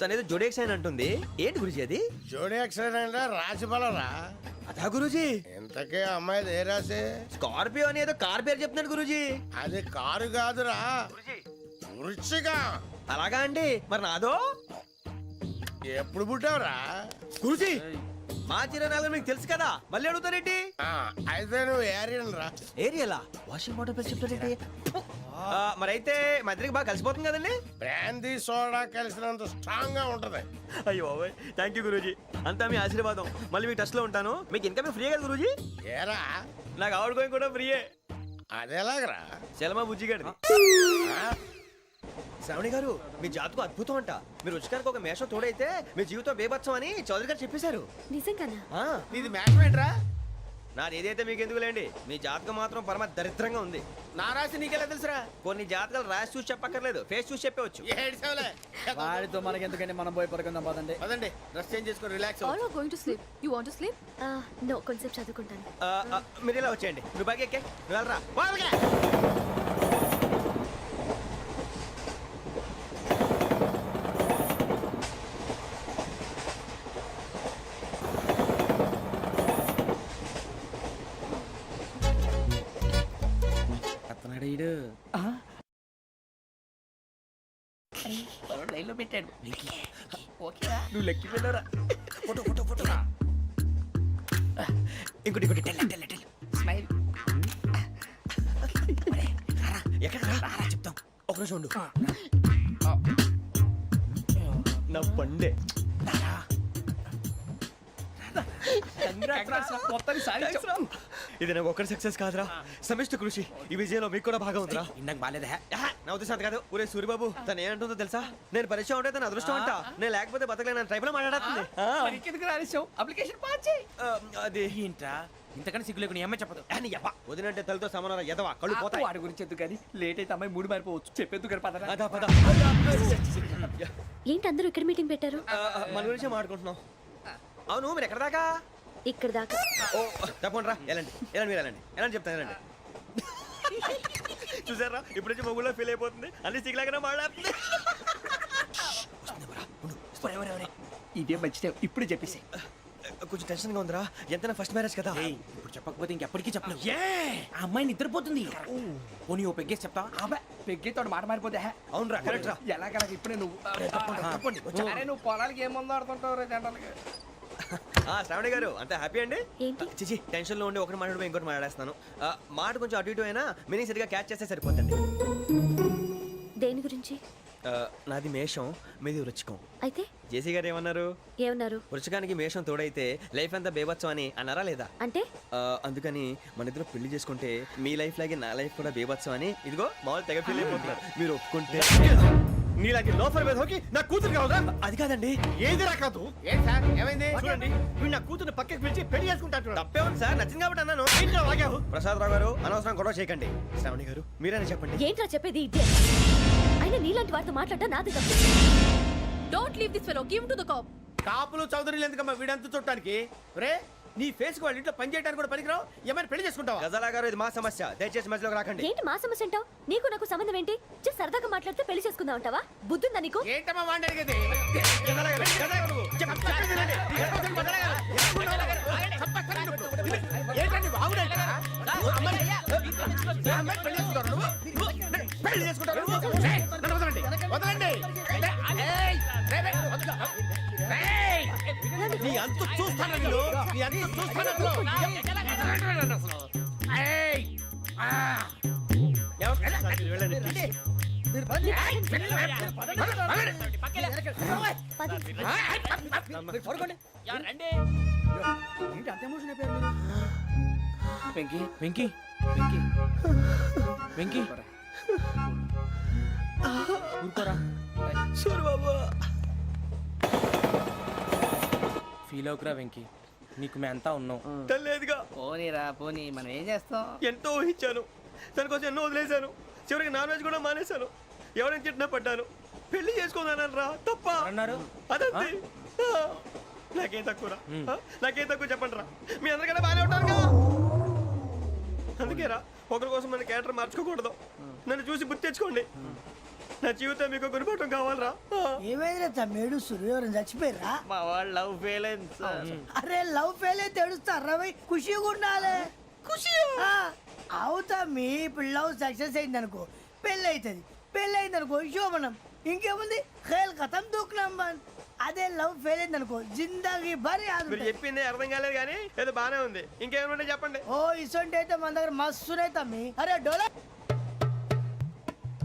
తనేదో జోడేక్ సైన్ అంటుంది. ఏంటి గురుజీ అది? జోడి యాక్సిడెంట్ రాసి రా. అదా గురుజీ? ఇంతకే అమ్మాయిది ఏ రాసి? స్కార్పియో అని ఏదో కార్ పేరు చెప్తున్నాడు గురుజీ. అది కారు కాదురా, వృచ్చిక. అలాగా అండి, మరి నాదో? ఎప్పుడు పుట్టావురా? గురుజీ మా చిరనాలు మీకు తెలుసు కదా, మళ్ళీ అడుగుతారేంటి? అయితే నువ్వు ఏరియన్ రా. ఏరియలా? వాషింగ్ వాటర్ పేరు చెప్తారేంటి? మరైతే మా ఇద్దరికి బాగా కలిసిపోతుంది కదండి. బ్రాందీ సోడా కలిసినంత స్ట్రాంగ్ గా ఉంటది. అయ్యో థ్యాంక్ యూ గురూజీ, అంతా మీ ఆశీర్వాదం. మళ్ళీ మీకు టచ్ లో ఉంటాను. మీకు ఇంకా ఫ్రీ కదా గురూజీ? ఏరా నాకు ఆవిడ గోయింగ్ కూడా ఫ్రీయే. అదేలాగరా? చలమా బుజ్జి గారిది. శ్రావణి గారు మీ జాతకు అద్భుతం అంట. మీరు రుచికారికి ఒక మేషం తోడైతే మీ జీవితం బేబత్సం అని చౌదరి గారు చెప్పేశారు. నిజంగానా? నీది మ్యాటర్ ఏంట్రా? నాది ఏదైతే మీకు ఎందుకులేండి, మీ జాతకం మాత్రం పరమ దరిద్రంగా ఉంది. నా రాసి నీకెలా తెలుసురా? కొన్ని జాతకాలు రాసి చూసి చెప్పక్కర్లేదు, ఫేస్ చూసి చెప్పవచ్చు. వాడితో మనకి ఎందుకంటే మనం పోయి పడుకుందాం పదండి. పదండి, డ్రెస్ చేంజ్ చేసుకొని relax. All are going to sleep. You want to sleep? No, కొంచెం చదువుకుంటాను. మీరు ఇలా వచ్చేయండి. నువ్వు బాగా ఎక్కే, నువ్వు వెళ్ళరా. లైన్లో పెట్టాడు. నువ్వు లెక్కి వెళ్ళరా. Photo photo photo. ఇంకోటి ఇంకోటి. స్మైల్. ఎక్కడ రారా చెప్తాం. ఒక నిమిషం ఉండు. నా పండే. ఇది నాకు ఒక్కడి సక్సెస్ కాదురా, సమిష్టి కృషి. ఈ విజయంలో మీకు కూడా భాగం ఉందిరా. ఇందాక బాలేదా? నా ఉద్దేశం కాదు. ఊరే సూరిబాబు తను ఏమంటుందో తెలుసా? నేను పరిచయం ఉంటే తన అదృష్టం అంట, నేను లేకపోతే బతకలేను ట్రైబ్ లో మాట్లాడుతుంది. ఎందుకు రాలేసావు? అప్లికేషన్ పాస్ చేయి. అది ఏంట్రా ఇంతకన్నా సిగ్గు లేకుండా ఏమై చెప్పదు. వదినంటే తలతో సమానం ఎదవా, కళ్ళు పోతాయి. వాడి గురించి ఎందుకు కానీ లేట్ అయితే అమ్మాయి మూడు మారిపోవచ్చు. చెప్పేందుకు కానీ పదరా. అదా పద. ఏంటి అందరూ ఇక్కడ మీటింగ్ పెట్టారు? మన గురించే మాట్లాడుకుంటున్నాం. అవును మీరు ఎక్కడ దాకా? ఇక్కడ దాకా. ఓ తప్పకుండా రా, వెళ్ళండి వెళ్ళండి, మీరు వెళ్ళండి వెళ్ళండి చెప్తాను వెళ్ళండి. చూసారా ఇప్పుడు నుంచి మొగుల్లో ఫీల్ అయిపోతుంది, అన్ని సిగ్లాగానే మాట్లాడుతుంది. ఇదే మంచి టైం, ఇప్పుడు చెప్పేసి. కొంచెం టెన్షన్ గా ఉందిరా, ఎంతైనా ఫస్ట్ మ్యారేజ్ కదా. ఇప్పుడు చెప్పకపోతే ఇంకెప్పటికీ చెప్పలేవు. ఆ అమ్మాయి నిద్రపోతుంది. పోనీ ఓ పెగ్గేసి చెప్తా. పెగ్గేతో మాట మారిపోతే అవునురా కరెక్ట్ రా. ఎలాగలా ఇప్పుడే నువ్వు తప్పండి. అరే నువ్వు పొలాలకి ఏం ముందు ఆడుతుంటావు రే జనరల్గా. శ్రావణి గారు అంతా హ్యాపీ అండి? ఏంటి? చిచి టెన్షన్ లో ఉండి ఒకటి మాట్లాడిపోయి ఇంకోటి మాట్లాడేస్తాను. మాట కొంచెం అటు ఇటు అయినా మీనింగ్ సరిగా క్యాచ్ చేస్తే సరిపోతుంది. దేని గురించి? నాది మేషం, మీది వృచ్చికం. అయితే జేసీ గారు ఏమన్నారు? ఏమన్నారు? వృచ్చికానికి మేషం తోడైతే లైఫ్ అంతా బేబత్సం అని అన్నారా లేదా? అంటే అందుకని మన ఇద్దరు పెళ్లి చేసుకుంటే మీ లైఫ్ లాగే నా లైఫ్ కూడా బేబత్సం అని ఇదిగో మామూలు తెగ ఫీల్ అయిపోతున్నారు. మీరు ఒప్పుకుంటే నీలాంటి లోఫర్ మీద హోకి నా కూతురు కావదా? అది కాదండి. ఏది రాకాదు? ఏం సార్ ఏమైంది? చూడండి వీడు నా కూతురు పక్కకి పిలిచి పెళ్లి చేసుకుంటాడు. తప్పే ఉంది సార్, నచ్చింది కాబట్టి అన్నాను. ప్రసాద్ రావు గారు అనవసరం గొడవ చేయకండి. శ్రావణి గారు మీరైనా చెప్పండి. ఏంట్రా చెప్పేది? ఇదే అయినా నీలాంటి వారితో మాట్లాడటం నాది తప్పు. Don't leave this fellow. Give him to the cop. కాపులు చౌదరులు ఎందుకమ్మా వీడంతా చుట్టానికి? రే నీ ఫేస్ వాళ్ళ ఇంట్లో పని చేయడానికి కూడా పనికిరావు, ఏమైనా పెళ్లి చేసుకుంటావా? గజాలా గారు ఇది మా సమస్య, దయచేసి మధ్యలోకి రాకండి. ఏంటి మా సమస్య అంటావు? నీకు నాకు సంబంధం ఏంటి? జస్ట్ సరదాగా మాట్లాడితే పెళ్లి చేసుకుందాం అంటావా? బుద్ధుందా నీకు? ఏంటమ్మా వాడిని అడిగేది? గజాలా గారు, గజాలా గారు, చెప్పండి, వినండి. ఏంటండి బాగుండేట? పెళ్లి చేసుకుంటారు నువ్వు? పెళ్లి చేసుకుంటారు నువ్వు? ఏయ్, నన్ను వదలండి, వదలండి. ఏయ్, ఏయ్, నీ అంత చూస్తాను నేను, నీ అంత చూస్తాను అసలు. ఏయ్, ఆ. వెళ్ళండి please. వెంకీ వెంకీ వెంకీ వెంకీ ఊరుకోరా. ఫీల్ అవుకురా వెంకీ, నీకు మేము అంతా ఉన్నాం. తెలియదుగా, పోనీరా పోనీ, మనం ఏం చేస్తాం? ఎంతో ఊహించాను, దానికోసం ఎన్నో వదిలేశాను, చివరికి నాన్ వెజ్ కూడా మానేశాను, ఎవరైనా తిట్టినా పడ్డాను, పెళ్లి చేసుకున్నానరా తప్ప అన్నారు అదంతే. నాకేం తక్కువరా, నాకేం తక్కువ చెప్పండి రా, మీ అందరికన్నా బాగానే ఉంటారుగా. అందుకేరా ఒకరి కోసం మన క్యారెక్టర్ మార్చుకోకూడదు, నన్ను చూసి గుర్తు తెచ్చుకోండి. నా జీవితం మీకు గురిపటం కావాలరా. ఏమైందిరా తమ్మేడు ఎవరైనా చచ్చిపోయిరా? మా వాళ్ళు లవ్ ఫెయిల్ అయింది సార్. అరే లవ్ ఫెయిల్ అయితే ఏడుస్తారా భయ్? ఖుషిగా ఉండాలి. ఖుషి అవుతా మీ ఇప్పుడు లవ్ సక్సెస్ అయింది అనుకో పెళ్ళి అవుతుంది, పెళ్ళి అయింది అనుకో శోభనం, ఇంకేముంది ఖేల్ కథం దూకునాం బన్. అదే లవ్ ఫెయిల్ అయింది అనుకో జిందాగీ భారీ మీరు చెప్పింది అర్థం కాలేదు కానీ ఏదో బాగానే ఉంది, ఇంకేమైనా చెప్పండి. ఓ ఇసొంటి అయితే మన దగ్గర మస్తునే తమ్మి. అరే డోలా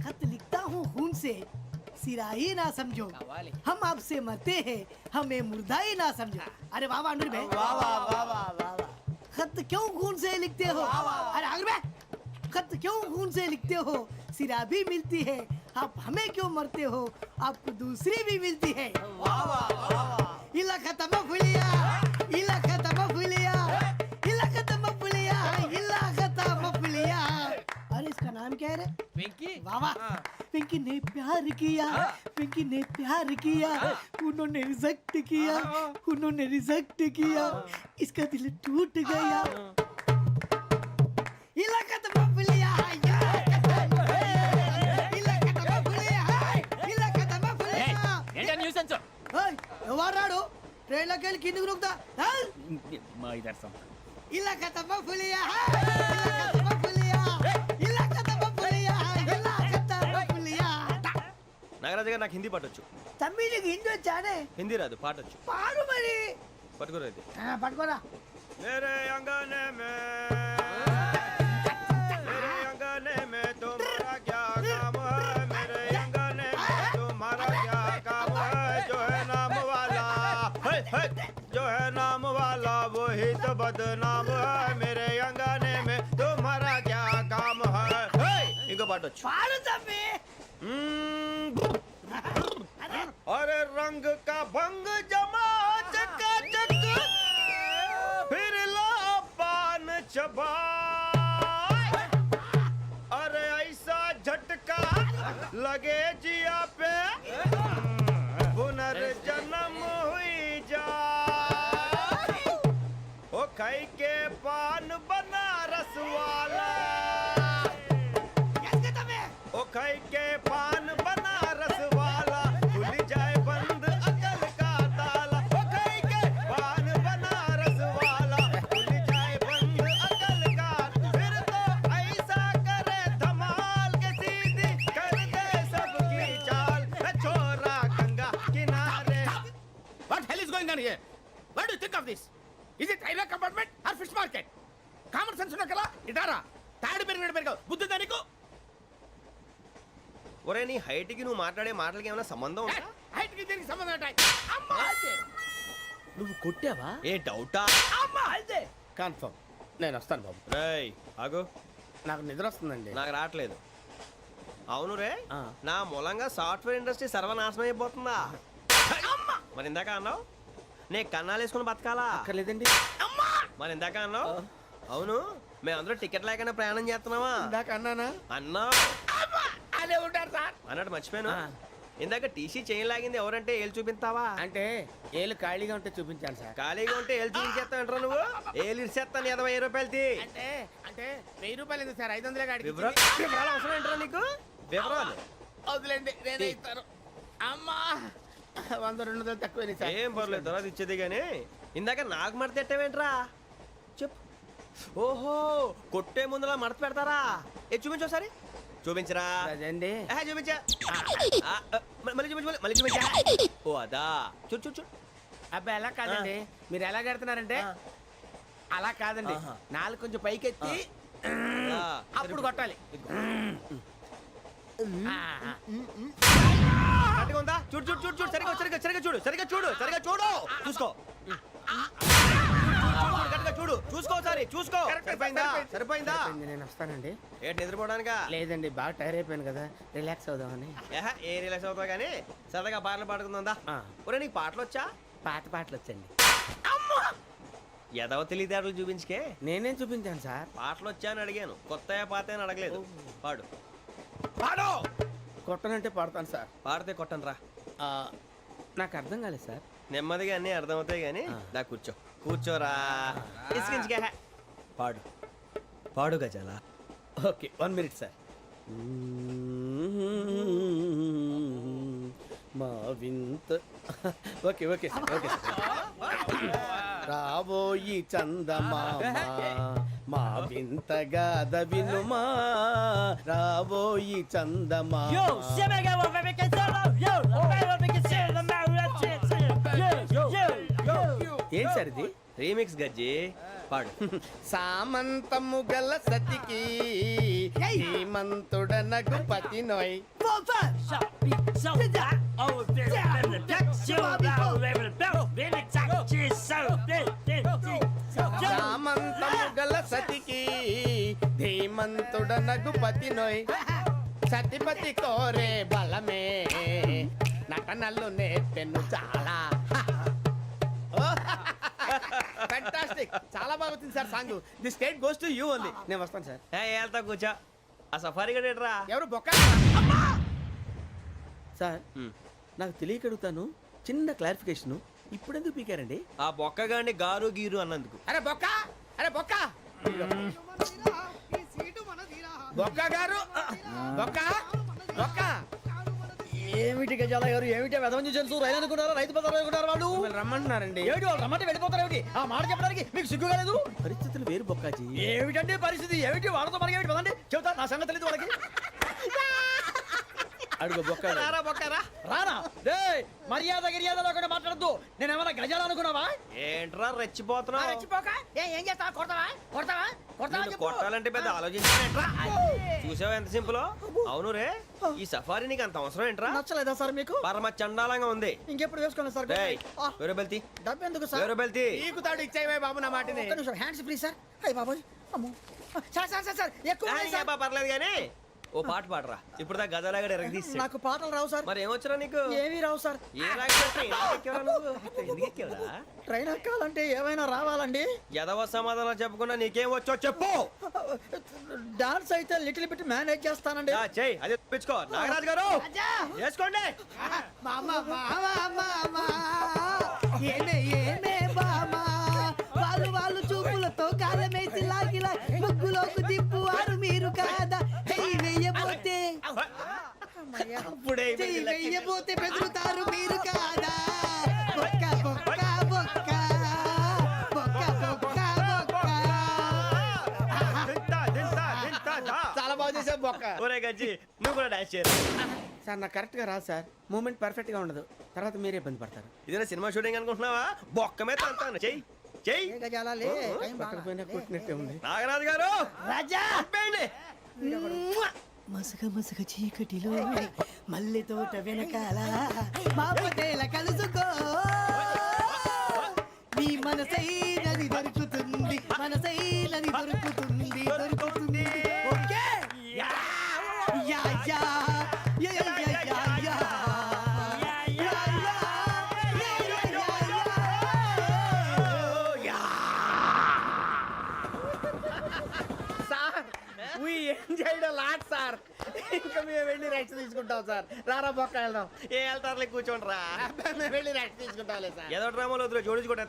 खत लिखता हूँ खून से सिरा ही ना समझो, हम आपसे मरते हैं हमें मुर्दा ही ना समझो. अरे वाह वाह अनुर भाई, वाह वाह वाह वाह वाह. खत क्यों खून से लिखते हो? अरे अनुर भाई, खत क्यों खून से लिखते हो? सिरा भी मिलती है, आप हमें क्यों मरते हो? आपको दूसरी भी मिलती है. वाह वाह वाह. इला खत्म फुलिया, इला खत्म फुलिया, इला खत्म फुलिया, इला खत्म फुलिया. अरे इसका नाम क्या है रे? వెంకీ वाह वाह. पिंकी ने प्यार किया, पिंकी ने प्यार किया, उन्होंने रिजेक्ट किया, उन्होंने रिजेक्ट किया, इसका दिल टूट गया. इलाका तो बबलिया है, इलाका तो बबलिया है, इलाका तो बबलिया. ఏంటా న్యూసెన్స్? ओए ఎవరు రాడు? ట్రైన్ లోకి వెళ్ళి కిందికి నొక్కుతా. మా ఇదర్సం इलाका तो बबलिया है, इलाका तो बबलिया, इलाका तो बबलिया, इलाका तो बबलिया. నాగరాజు గారు నాకు హిందీ పాటొచ్చు. తమ్మిడికి హిందీ వచ్చానే? హిందీ రాదు, పాటొచ్చు. పాడు మరి. పట్టుకోరైతే పట్టుకోరా. मेरे अंगने में मेरे अंगने में तुम्हारा क्या काम है? मेरे अंगने में तुम्हारा क्या काम है? जो है नाम वाला है, जो है नाम वाला वही तो बदनाम है. मेरे अंगने में तुम्हारा क्या काम है? इनको पाटो. పాడు తమ్మి. अरे रंग का भंग जमा चकाचक, फिर ला पान चबा. अरे ऐसा झटका लगे जिया पे, पुनर्जन्म हुई जा. ओ खाई के पान बनारस वाला, ओ खाई के पान बनारस वाला, खुल जाए बंद अकल का ताला. ओ खाई के पान बनारस वाला, खुल जाए बंद अकल का. फिर तो ऐसा करे धमाल के सीधी कर दे सबकी चाल. छोरा गंगा किनारे. What hell is going on here? What do you think of this? Is it railway compartment or fish market? Common sense ఉన్నా కదా ఇటారా. తాడు పెరిగినట్టు పెరిగావు, బుద్ధి దానికి. ఒరే నీ హైట్ కి నువ్వు మాట్లాడే మాటలకి ఏమైనా సంబంధం ఉందా? హైట్ కి దీనికి సంబంధం ఉంటాయి. అమ్మా అంతే. నువ్వు కొట్టావా? ఏ డౌటా? అమ్మా అంతే. కన్ఫర్మ్. నేను వస్తాను బాబు. రేయ్ ఆగు, నాకు నిద్ర వస్తుందండి. నాకు రావట్లేదు. అవును రే, నా మూలంగా సాఫ్ట్వేర్ ఇండస్ట్రీ సర్వనాశనం అయిపోతుందా? మరి ఇందాక అన్నావు నే కన్నాలు వేసుకుని బతకాలా? అక్కర్లేదండి. మరి ఇందాక అన్నావు అవును మేమందరూ టికెట్ లేకుండా ప్రయాణం చేస్తున్నావా? ఇందాక అన్నానా? అన్నా అదే ఉంటారు సార్. అన్నట్టు మర్చిపోయాను. ఇందాక టీసీ చేయి లాగింది ఎవరంటే ఏళ్ళు చూపిస్తావా? అంటే ఏళ్ళు ఖాళీగా ఉంటే చూపించాను సార్. ఖాళీగా ఉంటే ఏళ్ళు చూపించేస్తానంటారా నువ్వు? ఏళ్ళు ఇచ్చేస్తాను 20 రూపాయలది. అంటే అంటే 1000 రూపాయలు ఎందుకు సార్? 500 కాడికి వివరాలు అవసరం ఏంట్రా నీకు? వివరాలు వదిలేండి, నేనే ఇస్తాను. అమ్మా 100-200 తక్కువ సార్. ఏం పర్లేదు, తర్వాత ఇచ్చేది కానీ ఇందాక నాకు మడత పెట్టావేంట్రా? చెప్పు. ఓహో, కొట్టే ముందులా మడత పెడతారా? చూపించు ఒకసారి. చూపించరా? అదండి. చూపించా. మళ్ళీ చూపించు, మళ్ళీ చూపించా. ఓ అదా, చూడు చూడు చూడు. అబ్బాయి ఎలా కాదండి, మీరు ఎలా కడుతున్నారంటే అలా కాదండి. నాలుగు కొంచెం పైకెత్తి అప్పుడు కొట్టాలి. కరెక్ట్గా ఉందా? చూడు చూడు చూడు చూడు, సరిగా సరిగా సరిగా చూడు, సరిగా చూడు, సరిగా చూడు, చూసుకో. కరెక్ట్గా చూడు, చూసుకో ఒకసారి, చూసుకో. సరిపోయిందా? సరిపోయిందా? నేను వస్తానండి. ఏంటి నిద్రపోవడానికా? లేదండి, బాగా టైర్ అయిపోయాను కదా, రిలాక్స్ అవుదామని. ఏ రిలాక్స్ అవుతావు కానీ సరదాగా పాటలు పాడుకుందా? ఒరే నీకు పాటలు వచ్చా? పాత పాటలు వచ్చండి. ఎదవ తెలివితేటలు చూపించుకే. నేనేం చూపించాను సార్? పాటలు వచ్చా అని అడిగాను, కొత్త పాత అని అడగలేదు. పాడు పాడు. కొట్టనంటే పడతాను సార్. పాడితే కొట్టను రా. నాకు అర్థం కాలేదు సార్. నెమ్మదిగా అన్నీ అర్థమవుతాయి కానీ దా కూర్చో. కూర్చోరా. ఇసుకించుకే. పాడు పాడు గజాల. Okay, 1 minute sir. మా వింత. Okay okay sir, okay sir. రాబోయి చందమామ మా వింతగా వినుమా, రాబోయి చందమామ. ఏం సార్ ఇది? రీమిక్స్ గజ్జి. పాడు. సామంతము గల సతికి హేమంతుడనగు పతి నోయ్. సామంతము గల సతికి ధీమంతుడనగు పతి నోయ్. సతిపతి కోరే బలమే నటనలు నేర్పెను చాలా. ఫ్యాంటాస్టిక్, చాలా బాగా వచ్చింది sir song. The state goes to you only. నేను వస్తాను సార్. వెళ్తా కూర్చో. ఆ సఫారీ గడేట్రా? ఎవరు బొక్క సార్? నాకు తెలియక అడుగుతాను, చిన్న క్లారిఫికేషన్. ఇప్పుడు ఎందుకు పీకారండి? ఆ బొక్కగాడిని గారు గీరు అన్నందుకు. అరే బొక్క, అరే బొక్క, బొక్క గారు, బొక్క బొక్క. ఏమిటి గజాల గారు, ఏమిటి వెదవని చూసారు? రైలు అనుకున్నారా? రైతు బజార్ అనుకున్నారు వాళ్ళు? రమ్మంటున్నారండి. ఏమిటి వాళ్ళు రమ్మంటే వెళ్ళిపోతారు? ఏమిటి ఆ మాట చెప్పడానికి మీకు సిగ్గు కాలేదు? పరిస్థితులు వేరు బొక్కాజీ. ఏమిటండి పరిస్థితి? ఏమిటి వాళ్ళతో మనకి ఏమిటి? పదండి చెబుతా, నా సంగతి తెలియదు వాళ్ళకి. అడుగు బొక్క. రారా బొక్కరా. రానా? రే మర్యాద గిర్యాద లేకుండా మాట్లాడద్దు. నేను ఏమన్నా గజాలు అనుకున్నావా? ఏంట్రా రెచ్చిపోతున్నావు? రెచ్చిపోక ఏం చేస్తావా? కొడతావా? కొడతావా? కొడతావా? నిన్ను కొట్టాలంటే పెద్ద ఆలోచించానేంట్రా? చూసావా ఎంత సింపుల్? అవును రే, ఈ సఫారీ నీకు అంత అవసరం ఏంట్రా? నచ్చలేదా సార్ మీకు? పరమ చండాలంగా ఉంది. ఇంకెప్పుడు వేసుకోండి సార్. డేయ్, వేరే బెల్తి. డబ్బు ఎందుకు సార్? వేరే బెల్తి. నీకు తాడు ఇచ్చేవే బాబు నా మాటని. ఒక్క నిమిషం, హ్యాండ్స్ ఫ్రీ సార్. అయ్య బాబోయ్, అమ్మో. సార్ సార్ సార్ సార్ ఎక్కువ ఉన్నాయి సార్. పర్లేదు కానీ ఓ పాట పాడరా. ఇప్పుడు దా గదలాగడ ఎరగదీసి. నాకు పాటలు రావు సార్. మరి ఏమొచ్చరా నీకు? ఏమీ రావు సార్. ఏ రాకెవరా? ట్రైన్ ఎక్కాలంటే ఏమైనా రావాలండి. ఎదవ సమాధానం చెప్పకుండా నీకేం వచ్చో చెప్పు. డాన్స్ అయితే లిటిల్ బిట్ మేనేజ్ చేస్తానండి. చెయ్యి, అదే తెప్పించుకో. నాగరాజు గారు వేసుకోండి. ఏమే ఏమే బామా, వాళ్ళు చూపులతో కాలమేసి లాగిలా ముగ్గులోకి తిప్పువారు మీరు కాదా? చెయ్యి వెయ్యబోతే చెయ్యి వెయ్యబోతే బెదురుతారు మీరు కాదా? బొక్క బొక్క బొక్క బొక్క బొక్క బొక్క. చాలా బాగా చేసావు బొక్క. ఒరే గజ్జి, నువ్వు కూడా డాన్స్ చేయరు. సార్ నాకు కరెక్ట్ గా రాదు సార్. మూమెంట్ పర్ఫెక్ట్ గా ఉండదు, తర్వాత మీరే ఇబ్బంది పడతారు. ఇదేనా సినిమా షూటింగ్ అనుకుంటున్నావా? బొక్క మీద అంటాను. చెయ్యి చెయ్యి. పక్కన పోయినా కొట్టినట్టే ఉంది. నాగరాజు గారు రాజా చెప్పండి. మసక మసక చీకటిలో మల్లె తోట వెనకాల బాపతేల కలుసుకో, నీ మనసైనది దొరుకుతుంది, మనసైనది దొరుకుతుంది, దొరుకుతుంది. Okay yeah yeah yeah yeah yeah yeah. Sir we ఏం చేయడం లాట్ సార్. ఇంకా మేము వెళ్ళి రెస్ట్ తీసుకుంటాం సార్. రారా బొక్క వెళ్దాం. ఏ వెళ్తారులే కూర్చోండి రా. మేము వెళ్ళి రెస్ట్ తీసుకుంటాంలే సార్. ఏదో డ్రామాలో వద్దు జోడించుకుంటా